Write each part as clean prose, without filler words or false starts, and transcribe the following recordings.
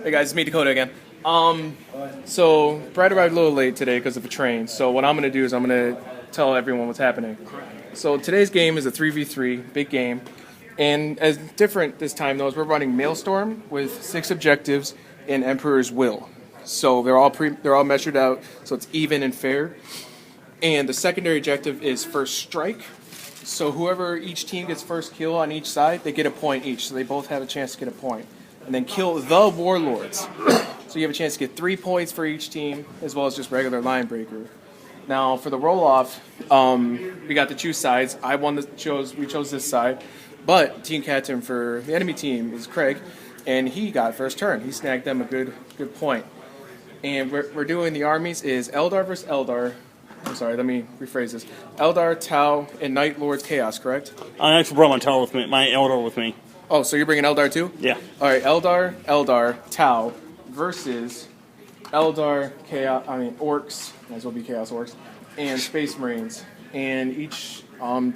Hey guys, it's me, Dakota again. So Brad arrived a little late today because of a train. So what I'm gonna do is I'm gonna tell everyone what's happening. So today's game is a 3v3, big game, and as different this time though is we're running Maelstrom with 6 objectives and Emperor's Will. So they're all measured out, so it's even and fair. And the secondary objective is first strike. So whoever each team gets first kill on each side, they get a point each. So they both have a chance to get a point. And then kill the warlords. So you have a chance to get 3 points for each team, as well as just regular line breaker. Now for the roll off, we got to choose sides. We chose this side, but team captain for the enemy team is Craig, and he got first turn. He snagged them a good point. And we're doing the armies is Eldar versus Eldar. I'm sorry, let me rephrase this. Eldar, Tau, and Night Lord's Chaos, correct? I actually brought my Tau with me, my Eldar with me. Oh, so you're bringing Eldar too? Yeah. All right, Eldar, Tau versus Eldar, Orks, might as well be Chaos Orks, and Space Marines. And each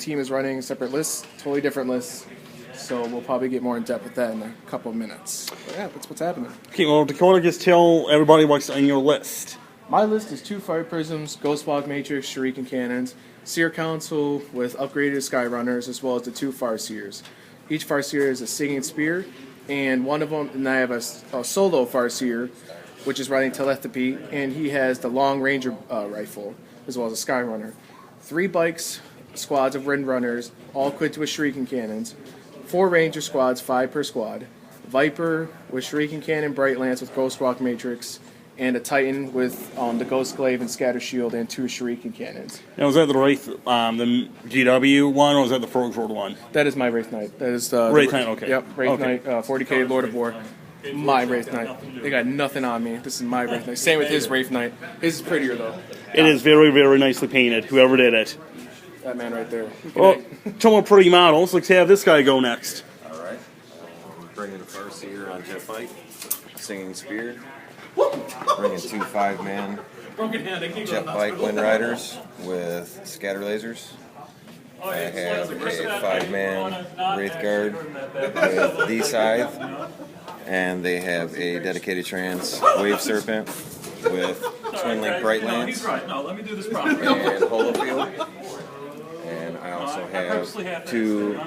team is running separate lists, totally different lists. So we'll probably get more in depth with that in a couple of minutes. But yeah, that's what's happening. Okay, well, Dakota, just tell everybody what's on your list. My list is 2 Fire Prisms, Ghost Walk Matrix, Shuriken Cannons, Seer Council with upgraded Skyrunners, as well as the 2 Farseers. Each Farseer is a Singing Spear, and one of them, and I have a solo Farseer, which is running Telepathy, and he has the Long Ranger rifle, as well as a Skyrunner. 3 bikes, squads of Windrunners, all equipped with Shuriken Cannons. 4 Ranger squads, 5 per squad. Viper with Shuriken Cannon, Bright Lance with Ghost Walk Matrix, and a Titan with the Ghost Glaive and Scatter Shield and 2 Shuriken Cannons. Now, was that the Wraith, the GW one, or was that the Frogs World one? That is my Wraith Knight. That is Wraith Knight, okay. Yep, Wraith Okay. Knight, 40k Lord of War. My Wraith Knight. They got nothing on me. This is my Wraith Knight. Same with his Wraith Knight. His is prettier though. It is very, very nicely painted, whoever did it. That man right there. Well, two more pretty models. Let's have this guy go next. Alright. Bringing the Farseer on Jet Bike, Singing Spear. Bringing 2 5-man Jet Bike Wind Riders with Scatter Lasers. I have a 5-man Wraith Guard with D-Scythe. And they have a dedicated trans Wave Serpent with Twin Link Bright Lance and Holofield. And I also have 2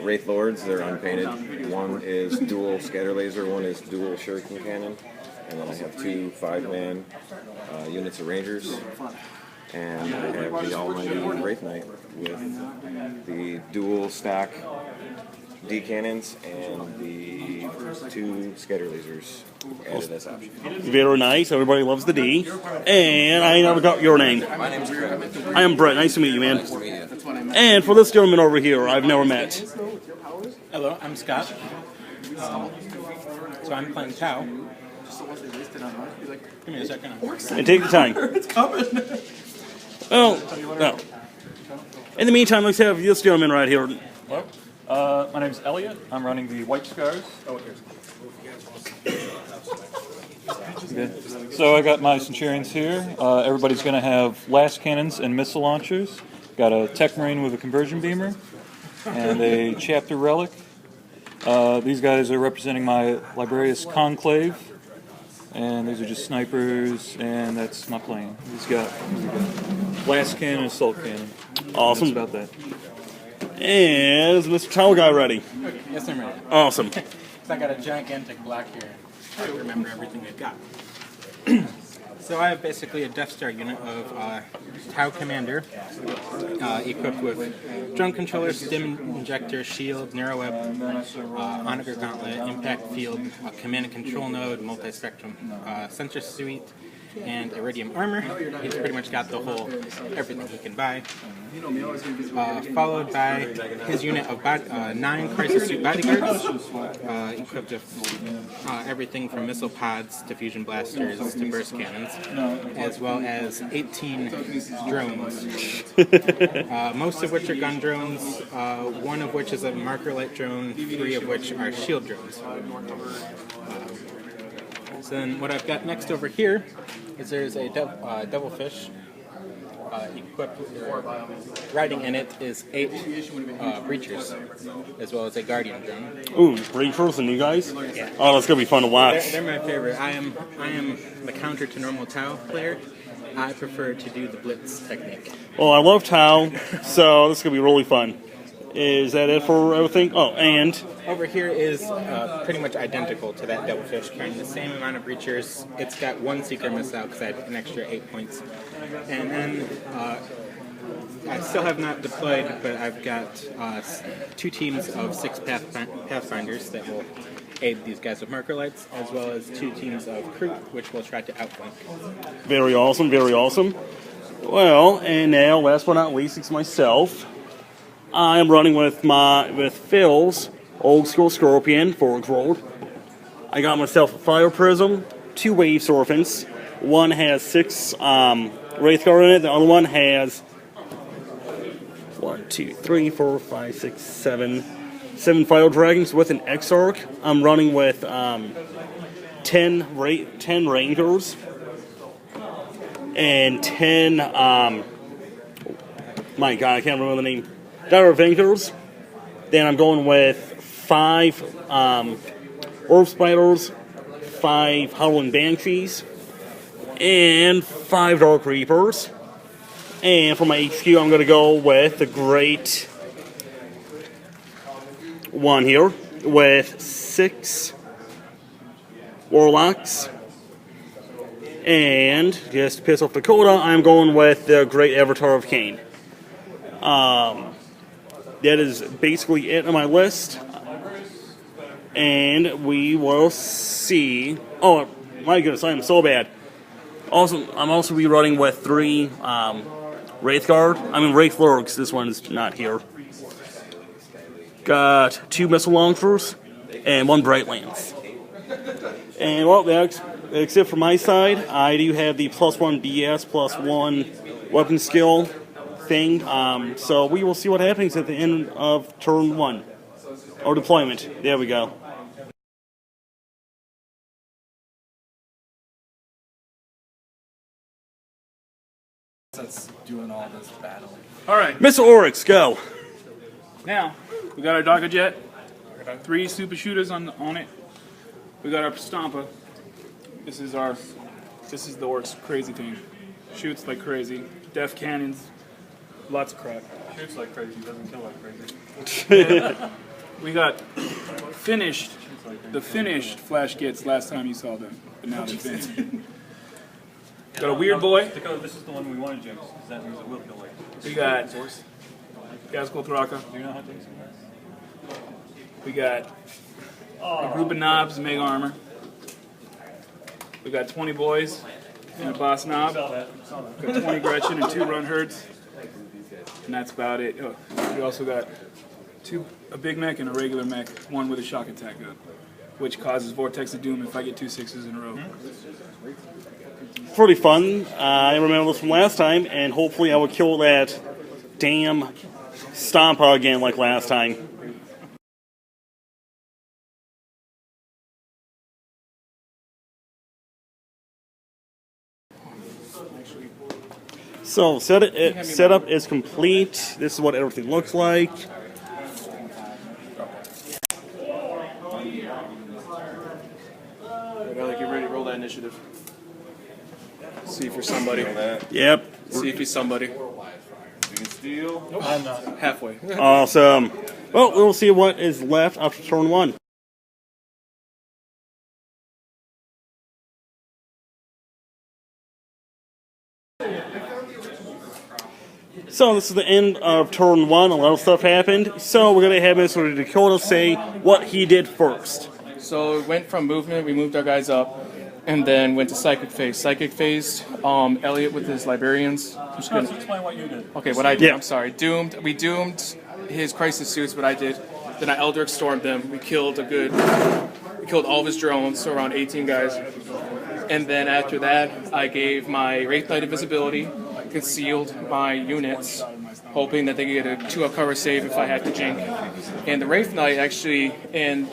Wraith Lords. They're unpainted. One is dual Scatter Laser, one is dual Shuriken Cannon. And then I have 2 5-man units of Rangers. And I have the Almighty Wraith Knight with the dual stack D cannons and the 2 Scatter Lasers added as option. Very nice. Everybody loves the D. And I never got your name. My name's Craig. I am Brett. Nice to meet you, man. Nice to meet you. And for this gentleman over here, I've never met. Hello, I'm Scott. So I'm playing Tau. Give me a second. And take the time. It's coming. Well. In the meantime, let's have this gentleman right here. Hello. My name's Elliot. I'm running the White Scars. Okay. So I got my Centurions here. Everybody's going to have blast cannons and missile launchers. Got a Tech Marine with a conversion beamer and a Chapter Relic. These guys are representing my Librarius Conclave. And these are just snipers, and that's my plane. He's got blast cannon and assault cannon. Awesome. That's about that. And is Mr. Towel Guy ready? Yes, I'm ready. Awesome. So I got a gigantic block here. I have to remember everything I got. So I have basically a Death Star unit of Tau Commander, equipped with drone controller, stim injector, shield, narrow web, Onager Gauntlet, impact field, command and control node, multi-spectrum sensor suite, and iridium armor. He's pretty much got the whole everything he can buy. Followed by his unit of 9 crisis suit bodyguards, equipped with everything from missile pods to fusion blasters to burst cannons, as well as 18 drones, most of which are gun drones, 1 of which is a marker light drone, 3 of which are shield drones. So then what I've got next over here is there's a devilfish equipped, riding in it is 8 breachers, as well as a guardian drone. Ooh, Breachers and you guys? Yeah. Oh, that's gonna be fun to watch. They're my favorite. I am the counter to normal Tau player. I prefer to do the blitz technique. Well, I love Tau, so this is gonna be really fun. Is that it for everything? Oh, and Over here is pretty much identical to that Devilfish, carrying the same amount of breachers. It's got 1 Seeker missile because I had an extra 8 points. And then I still have not deployed, but I've got 2 teams of 6 Pathfinders that will aid these guys with marker lights, as well as 2 teams of Kroot, which will try to outflank. very awesome, very awesome. Well, and now, last but not least, it's myself. I'm running with Phil's old school Scorpion for Road. I got myself a Fire Prism, 2 Wave Serpents. One has 6 Wraithguard in it. The other one has 1, 2, 3, 4, 5, 6, 7 Fire Dragons with an Exarch. I'm running with 10 Rangers and 10. My God, I can't remember the name. Dire Avengers. Then I'm going with 5 Orb Spiders, 5 Howling Banshees, and 5 Dark Reapers. And for my HQ, I'm going to go with the Great one here, with 6 Warlocks. And just to piss off Dakota, I'm going with the Great Avatar of Cain. That is basically it on my list. And we will see. Oh my goodness, I am so bad. Also, I'm also be running with 3 Wraith Lurks. This one's not here. Got 2 Missile Launchers and 1 Bright Lance. And well, that's it from my side. I do have the +1 BS, +1 weapon skill thing. So we will see what happens at the end of turn 1. Or deployment. There we go. That's doing all this battle. All right, Mr. Orks, go. now we got our Daka Jet, 3 super shooters on it. We got our Stompa. This is the Orks crazy thing. Shoots like crazy. Def cannons, lots of crap. Shoots like crazy, doesn't kill like crazy. We got the finished Flash Gits last time you saw them, but now they're finished. Got a weird boy. Dakota, this is the one we wanted, James, because that means it will kill like We got Gazgul Thraka. Do you know how to do this? We got a group of knobs, mega armor. We got 20 boys and a boss knob. Got 20 Gretchen and 2 run herds. And that's about it. Oh, we also got a big mech and a regular mech, one with a shock attack gun, which causes Vortex of Doom if I get 2 6s in a row. Pretty fun. I remember this from last time, and hopefully I will kill that damn Stompa again like last time. So setup is complete. This is what everything looks like. I gotta get ready to roll that initiative. See if you're somebody. Yep. See if he's somebody. Nope. I'm not. Halfway. Awesome. Well, we'll see what is left after turn 1. So this is the end of turn 1. A lot of stuff happened. So we're gonna have Mr. Dakota say what he did first. So it went from movement, we moved our guys up, and then went to psychic phase. Psychic phase, Elliot with his librarians. I'm just No, gonna, so explain what you did. okay, what I did, Yeah. I'm sorry. We doomed his crisis suits, what I did. Then I Eldritch stormed them. We killed all of his drones, so around 18 guys. And then after that, I gave my Wraith Knight invisibility, concealed my units, hoping that they could get a 2-up cover save if I had to jink. And the Wraith Knight actually, and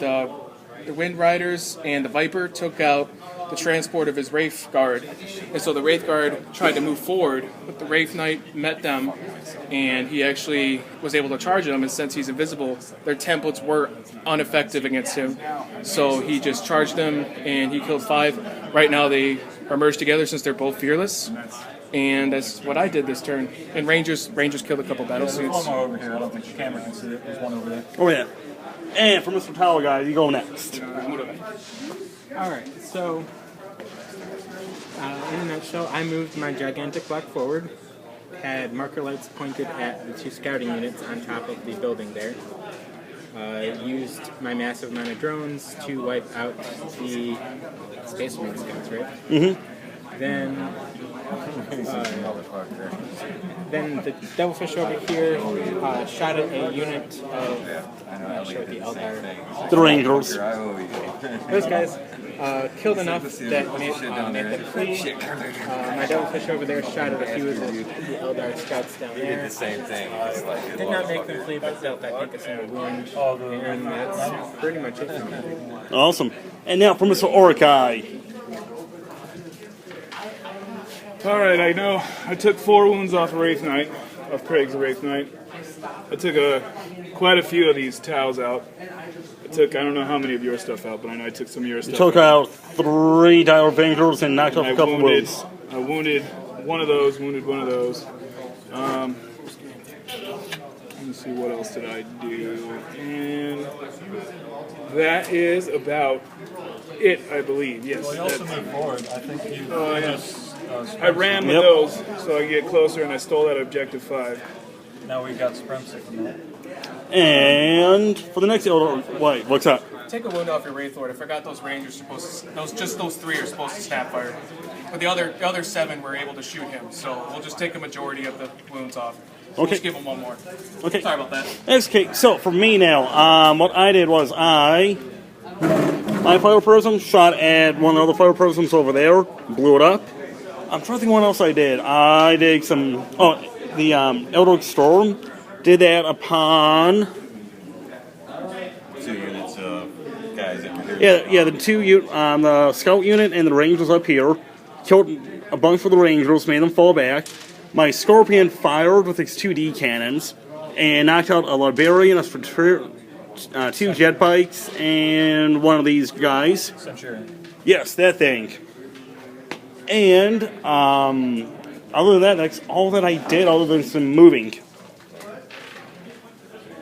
the Wind Riders and the Viper took out the transport of his Wraith Guard. And so the Wraith Guard tried to move forward, but the Wraith Knight met them, and he actually was able to charge them, and since he's invisible, their templates were ineffective against him. So he just charged them, and he killed 5. Right now they are merged together since they're both fearless. And that's what I did this turn. And Rangers killed a couple battle There's one suits. more over here. I don't think the camera can see it. There's one over there. Oh yeah. And for Mr. Tower Guy, you go next. Alright, so in a nutshell, I moved my gigantic block forward, had marker lights pointed at the 2 scouting units on top of the building there. Used my massive amount of drones to wipe out the Space Marine scouts, right? Mm-hmm. Then the Devilfish over here shot at a unit of I'll show the Eldar. The Rangers. Those guys killed enough that made them flee. My Devilfish over there shot at a few of the Eldar scouts down there. The same thing. Did not make them flee, but dealt, I think, a single wound. And that's pretty much it for me. Awesome. And now for Mr. Orkai. Alright, I know I took 4 wounds off Wraith Knight, off Craig's Wraith Knight. I took quite a few of these towels out. I don't know how many of your stuff out, but I know I took some of your stuff Took out 3 Dire Avengers and knocked off a couple wounds. I wounded one of those, let me see, what else did I do? And that is about it, I believe. Yes. Well, you also moved forward. I think you. Oh, yes. I ran with those so I could get closer, and I stole that objective 5. Now we got supremacy from that. And for the next Eldar, wait, what's up? Take a wound off your Wraith Lord. I forgot those Rangers supposed to, those 3 are supposed to snap fire. But the other 7 were able to shoot him, so we'll just take a majority of the wounds off. We'll just give him 1 more. Okay. Sorry about that. Okay, so for me now, what I did was my fire prism shot at one of the fire prisms over there, blew it up. I'm trying to think what else I did. I did some, the Eldar Storm, did that upon 2 units of guys that were here. Yeah, the scout unit and the Rangers up here. Killed a bunch of the Rangers, made them fall back. My Scorpion fired with its 2D cannons and knocked out a Liberian, 2 jet bikes, and one of these guys. Centurion. Yes, that thing. And other than that, that's all that I did other than some moving.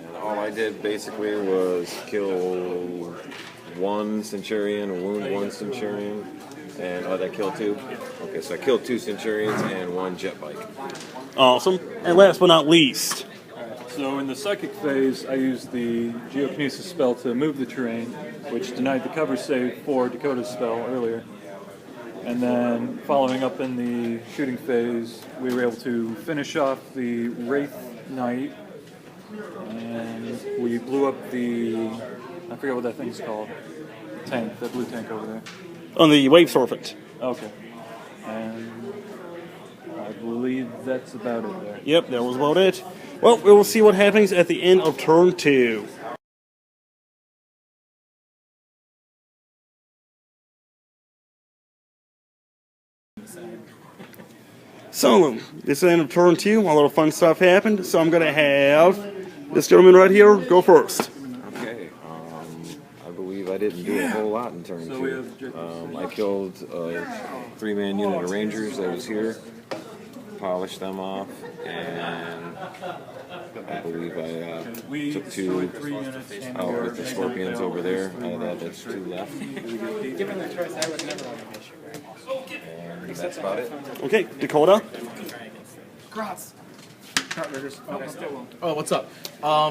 And all I did basically was kill 1 Centurion, wound 1 Centurion, and that killed 2. Okay, so I killed 2 Centurions and 1 jet bike. Awesome. And last but not least, So in the psychic phase, I used the Geokinesis spell to move the terrain, which denied the cover save for Dakota's spell earlier. And then following up in the shooting phase, we were able to finish off the Wraith Knight, and we blew up the, I forget what that thing's called, tank, that blue tank over there. on the Wave Serpent. Okay. And I believe that's about it there. Yep, that was about it. Well, we will see what happens at the end of turn 2. So, this is the end of turn 2. A lot of fun stuff happened, so I'm going to have this gentleman right here go first. Okay, I believe I didn't do a whole lot in turn 2. I killed a 3-man unit of Rangers that was here, polished them off, and I believe I took 2 out with the Scorpions over there. That's 2 left. Given the choice, I would never want to miss you. And that's about it. Okay, Dakota. Oh, what's up?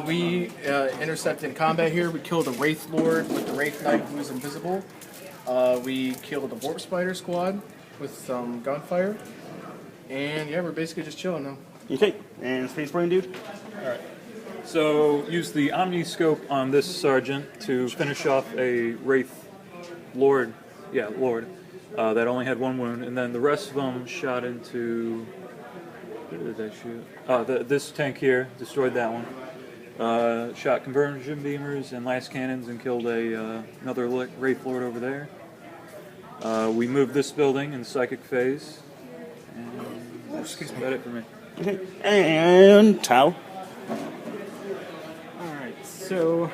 We intercepted combat here. We killed a Wraith Lord with the Wraith Knight who was invisible. We killed a Warp Spider squad with some gunfire. And yeah, we're basically just chilling now. Okay, and Space Marine dude. So use the Omniscope on this sergeant to finish off a Wraith Lord. Yeah, Lord. That only had 1 wound, and then the rest of them shot into. Where did I shoot? This tank here destroyed that one, Shot conversion beamers and last cannons and killed another Wraith Lord over there. We moved this building in the psychic phase. And that's about it for me. Okay. And Tau. Alright, so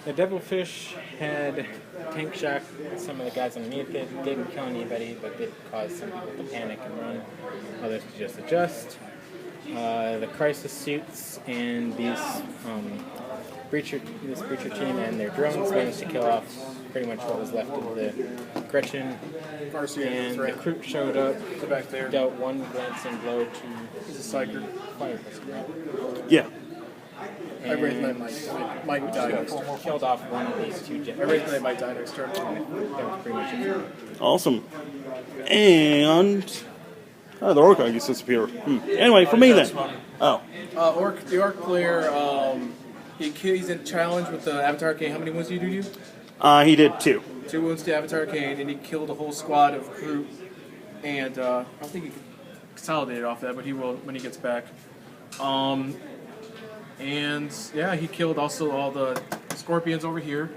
the Devilfish had tank shock some of the guys underneath it. Didn't kill anybody, but did cause some people to panic and run. Others to just adjust. The crisis suits and this breacher team and their drones managed to kill off pretty much what was left of the Gretchen. And the crew showed up, back there. dealt one glancing blow to He's a psyker. fire person, right? Yeah. I raised my Mike died. Killed off one of these two jets. I raised my Mike died next turn. That was pretty much it. Awesome. And the Ork, I guess, disappeared. Anyway, for me then. Oh. The Orc player, he's in challenge with the Avatar Kane. How many wounds did you do? He did 2. 2 wounds to Avatar Kane, and he killed a whole squad of crew. And I don't think he can consolidate it off that, but he will when he gets back. And yeah, he killed also all the scorpions over here.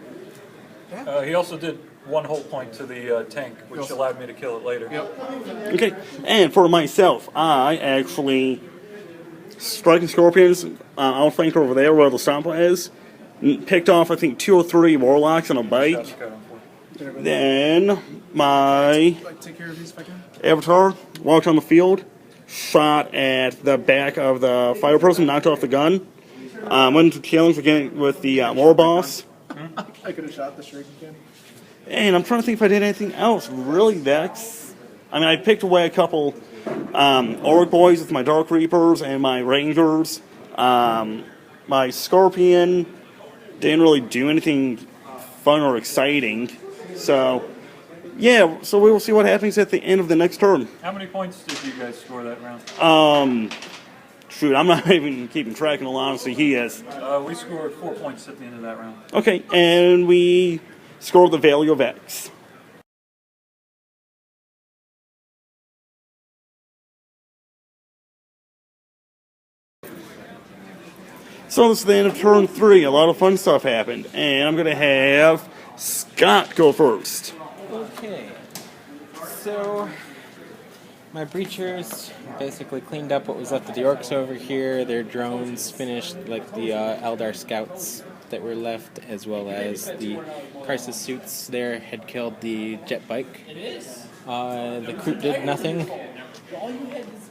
He also did 1 whole point to the tank, which allowed me to kill it later. Yep. Okay. And for myself, I actually striking scorpions outflanked over there where the Stompa is. Picked off, I think, 2 or 3 warlocks on a bike. Then my Take care of these if I can. avatar walked on the field, shot at the back of the fire person, knocked off the gun. Went into challenge again with the war boss. I could have shot the shuriken cannon. And I'm trying to think if I did anything else really that's... I mean, I picked away a couple Orc boys with my Dark Reapers and my Rangers. My Scorpion didn't really do anything fun or exciting. So, yeah, so we will see what happens at the end of the next turn. How many points did you guys score that round? Shoot, I'm not even keeping track in all honesty. He is. We scored 4 points at the end of that round. Okay, and we scored the Value of X. So this is the end of turn 3. A lot of fun stuff happened. And I'm going to have Scott go first. Okay, so my breachers basically cleaned up what was left of the Orks over here. Their drones finished like the Eldar scouts that were left, as well as the crisis suits there had killed the jet bike. The crew did nothing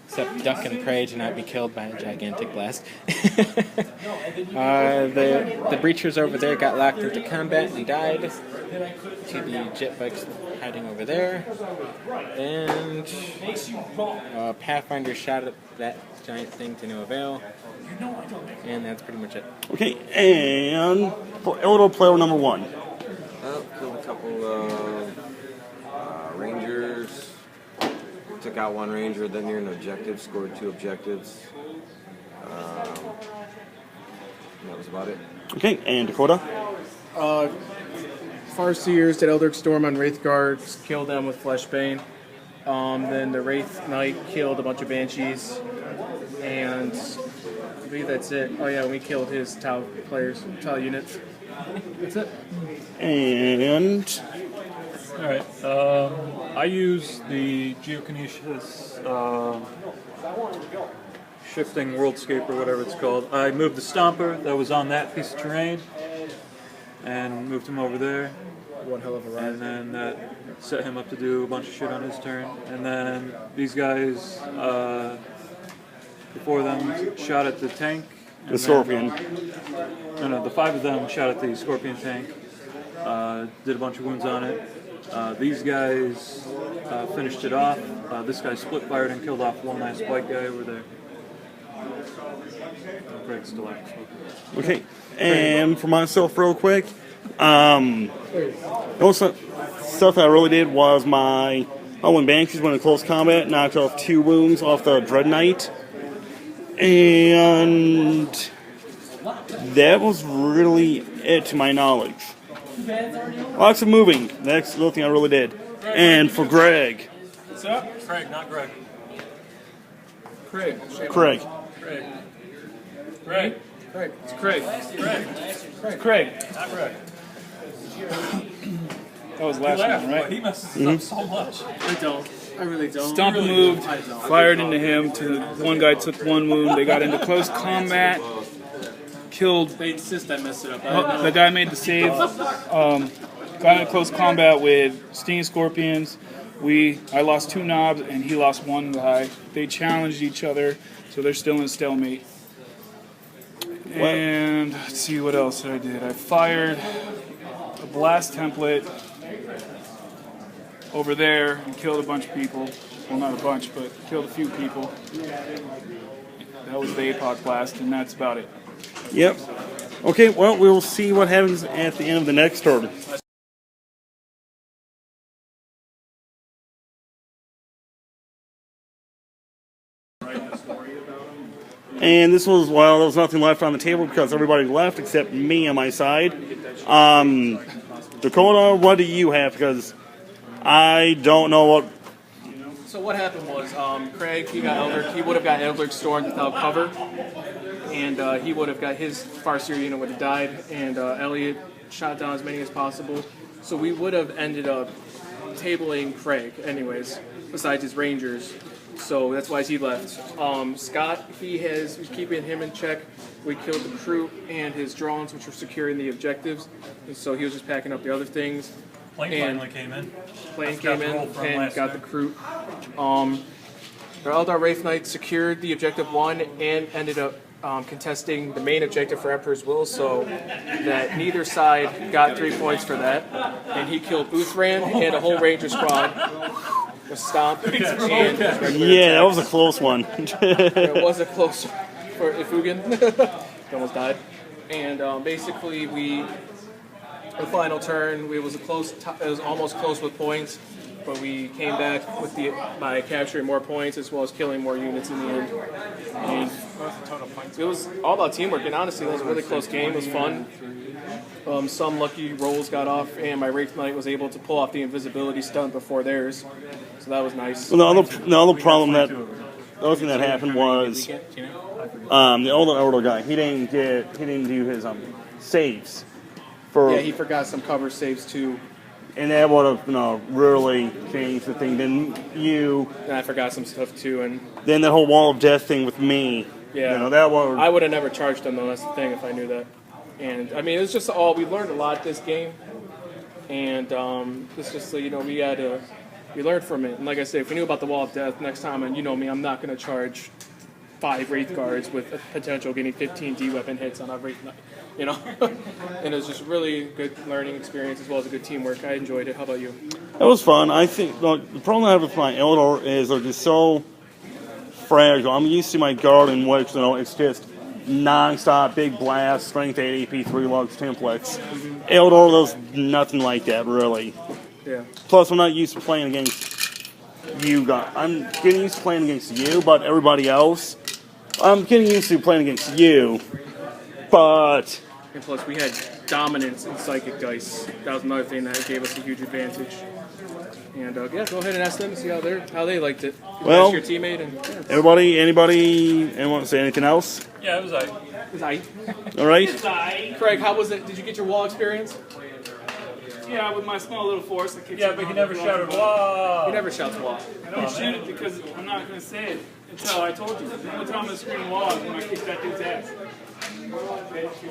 except duck and pray to not be killed by a gigantic blast. The breachers over there got locked into combat and died to the jet bikes hiding over there. And Pathfinder shot at that giant thing to no avail. And that's pretty much it. Okay, and for Eldar player number 1. Killed a couple Rangers. Took out 1 Ranger, then near an objective, scored 2 objectives. That was about it. Okay, and Dakota. Farseers did Eldritch Storm on Wraith Guards, killed them with Fleshbane. Then the Wraith Knight killed a bunch of Banshees. And I believe that's it. Oh yeah, we killed his Tau players, Tau units. That's it. And All right. I use the Geokinesis shifting worldscape or whatever it's called. I moved the Stomper that was on that piece of terrain and moved him over there. One hell of a ride. And then that set him up to do a bunch of shit on his turn. And then these guys, before them, shot at the tank. the Scorpion. No, the 5 of them shot at the Scorpion tank. Did a bunch of wounds on it. These guys finished it off. This guy split fired and killed off one last white guy over there. Craig's still out. Okay, and for myself, real quick, the only stuff that I really did was when Banshees went in close combat, knocked off 2 wounds off the Dread Knight, and that was really it to my knowledge. Lots of moving. That's the other thing I really did. And for Greg. What's up? Craig, not Greg. Craig. Craig. Greg. Craig. It's Craig. It's Craig. Not Craig. That was last one, right? He messes up so much. I don't. I really don't. Stomp really moved, I don't. fired into him. One guy took one wound. They got into close combat. Killed. They insist I messed it up. The guy made the save. Got into close combat with stinging scorpions. I lost 2 knobs and he lost 1 guy. They challenged each other, so they're still in stalemate. And let's see what else I did. I fired a blast template over there and killed a bunch of people. Well, not a bunch, but killed a few people. That was the APOC blast, and that's about it. Yep. Okay, well, we will see what happens at the end of the next turn. And this was, well, there was nothing left on the table because everybody left except me on my side. Dakota, what do you have? Because I don't know what... So what happened was, Craig, he would have got Eldritch Stormed without cover, and he would have got his Farseer unit would have died, and Elliot shot down as many as possible. So we would have ended up tabling Craig, anyways, besides his Rangers. So that's why he left. Scott, he's keeping him in check. We killed the crew and his drones, which were securing the objectives, and so he was just packing up the other things. Plane finally came in. Plane Got came the in roll from and last got the turn. crew. The Eldar Wraith Knight secured the objective 1 and ended up contesting the main objective for Emperor's Will, so that neither side got 3 points for that. And he killed Uthran and a whole Ranger squad with Stomp. And Yeah, that was a close one. it was a close for Ifugan. He almost died. And basically, the final turn, it was almost close with points, but we came back by capturing more points as well as killing more units in the end. And it was all about teamwork, and honestly, it was a really close game. It was fun. Some lucky rolls got off, and my Wraith Knight was able to pull off the invisibility stunt before theirs, so that was nice. Well, the other problem the other thing that happened was the older guy. He didn't do his saves. Yeah, he forgot some cover saves too. And that would have really changed the thing. Then And I forgot some stuff too, and then the whole wall of death thing with me. yeah, That would. I would have never charged him though. That's the thing if I knew that. And I mean, it's just we learned a lot this game, and it's just we learned from it. And like I said, if we knew about the wall of death next time, and you know me, I'm not going to charge 5 Wraith Guards with a potential getting 15 D weapon hits on a Wraith Knight. And it was just really good learning experience as well as a good teamwork. I enjoyed it. How about you? That was fun. I think the problem I have with my Eldar is they're just so fragile. I'm used to my guard in which it's just non-stop big blast, strength 8 AP 3 lugs templates. Eldar, there's nothing like that really. Yeah. Plus, I'm not used to playing against you guys. I'm getting used to playing against you, but everybody else, I'm getting used to playing against you. But And plus, we had dominance in Psychic Dice. That was another thing that gave us a huge advantage. And go ahead and ask them and see how they liked it. Well, ask your teammate and anyone say anything else? Yeah, it was like. All right. Craig, how was it? Did you get your wall experience? Yeah, with my small little force. Yeah, but he never shouted, "Wow!" He never shouts wall. I don't shoot it because I'm not going to say it until I told you. The only time I'm going to scream wall is when I kick that dude's ass.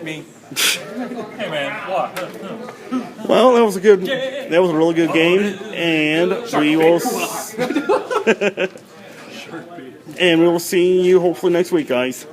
Me. Hey man, what? Well, that was a really good game, and we will see you hopefully next week, guys.